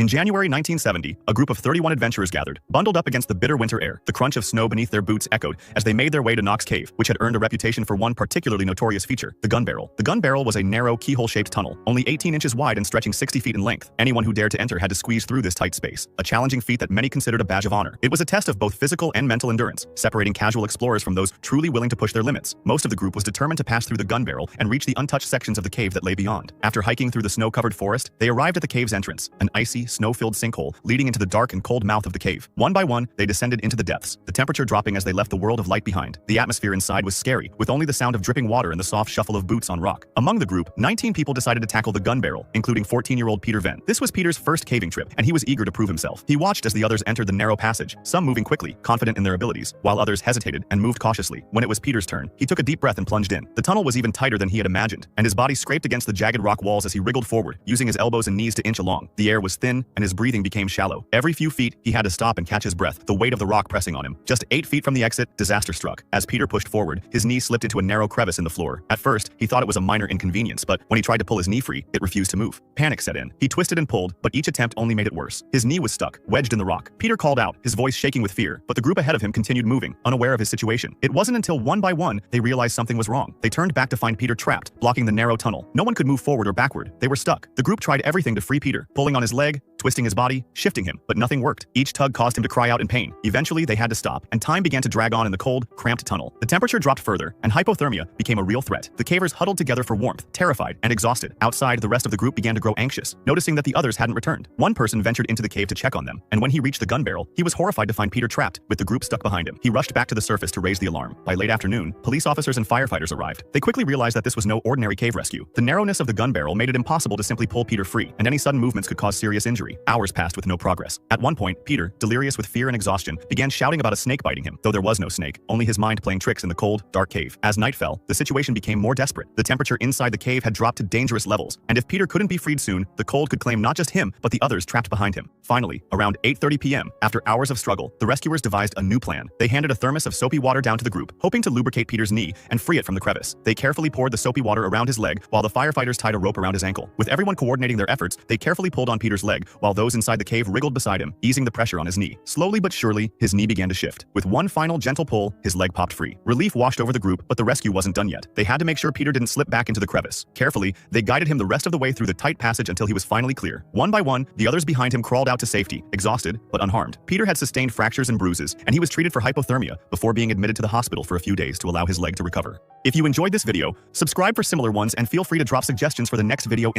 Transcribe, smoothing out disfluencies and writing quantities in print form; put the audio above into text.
In January 1970, a group of 31 adventurers gathered, bundled up against the bitter winter air. The crunch of snow beneath their boots echoed as they made their way to Knox Cave, which had earned a reputation for one particularly notorious feature, the gun barrel. The gun barrel was a narrow, keyhole-shaped tunnel, only 18 inches wide and stretching 60 feet in length. Anyone who dared to enter had to squeeze through this tight space, a challenging feat that many considered a badge of honor. It was a test of both physical and mental endurance, separating casual explorers from those truly willing to push their limits. Most of the group was determined to pass through the gun barrel and reach the untouched sections of the cave that lay beyond. After hiking through the snow-covered forest, they arrived at the cave's entrance, an icy, snow-filled sinkhole leading into the dark and cold mouth of the cave. One by one, they descended into the depths, the temperature dropping as they left the world of light behind. The atmosphere inside was scary, with only the sound of dripping water and the soft shuffle of boots on rock. Among the group, 19 people decided to tackle the gun barrel, including 14-year-old Peter Venn. This was Peter's first caving trip, and he was eager to prove himself. He watched as the others entered the narrow passage, some moving quickly, confident in their abilities, while others hesitated and moved cautiously. When it was Peter's turn, he took a deep breath and plunged in. The tunnel was even tighter than he had imagined, and his body scraped against the jagged rock walls as he wriggled forward, using his elbows and knees to inch along. The air was thin, and his breathing became shallow. Every few feet, he had to stop and catch his breath, the weight of the rock pressing on him. Just 8 feet from the exit, disaster struck. As Peter pushed forward, his knee slipped into a narrow crevice in the floor. At first, he thought it was a minor inconvenience, but when he tried to pull his knee free, it refused to move. Panic set in. He twisted and pulled, but each attempt only made it worse. His knee was stuck, wedged in the rock. Peter called out, his voice shaking with fear, but the group ahead of him continued moving, unaware of his situation. It wasn't until one by one they realized something was wrong. They turned back to find Peter trapped, blocking the narrow tunnel. No one could move forward or backward. They were stuck. The group tried everything to free Peter, pulling on his leg, twisting his body, shifting him, but nothing worked. Each tug caused him to cry out in pain. Eventually, they had to stop, and time began to drag on in the cold, cramped tunnel. The temperature dropped further, and hypothermia became a real threat. The cavers huddled together for warmth, terrified and exhausted. Outside, the rest of the group began to grow anxious, noticing that the others hadn't returned. One person ventured into the cave to check on them, and when he reached the gun barrel, he was horrified to find Peter trapped, with the group stuck behind him. He rushed back to the surface to raise the alarm. By late afternoon, police officers and firefighters arrived. They quickly realized that this was no ordinary cave rescue. The narrowness of the gun barrel made it impossible to simply pull Peter free, and any sudden movements could cause serious injury. Hours passed with no progress. At one point, Peter, delirious with fear and exhaustion, began shouting about a snake biting him, though there was no snake, only his mind playing tricks in the cold, dark cave. As night fell, the situation became more desperate. The temperature inside the cave had dropped to dangerous levels, and if Peter couldn't be freed soon, the cold could claim not just him, but the others trapped behind him. Finally, around 8:30 p.m., after hours of struggle, the rescuers devised a new plan. They handed a thermos of soapy water down to the group, hoping to lubricate Peter's knee and free it from the crevice. They carefully poured the soapy water around his leg, while the firefighters tied a rope around his ankle. With everyone coordinating their efforts, they carefully pulled on Peter's leg, while those inside the cave wriggled beside him, easing the pressure on his knee. Slowly but surely, his knee began to shift. With one final gentle pull, his leg popped free. Relief washed over the group, but the rescue wasn't done yet. They had to make sure Peter didn't slip back into the crevice. Carefully, they guided him the rest of the way through the tight passage until he was finally clear. One by one, the others behind him crawled out to safety, exhausted but unharmed. Peter had sustained fractures and bruises, and he was treated for hypothermia before being admitted to the hospital for a few days to allow his leg to recover. If you enjoyed this video, subscribe for similar ones and feel free to drop suggestions for the next video.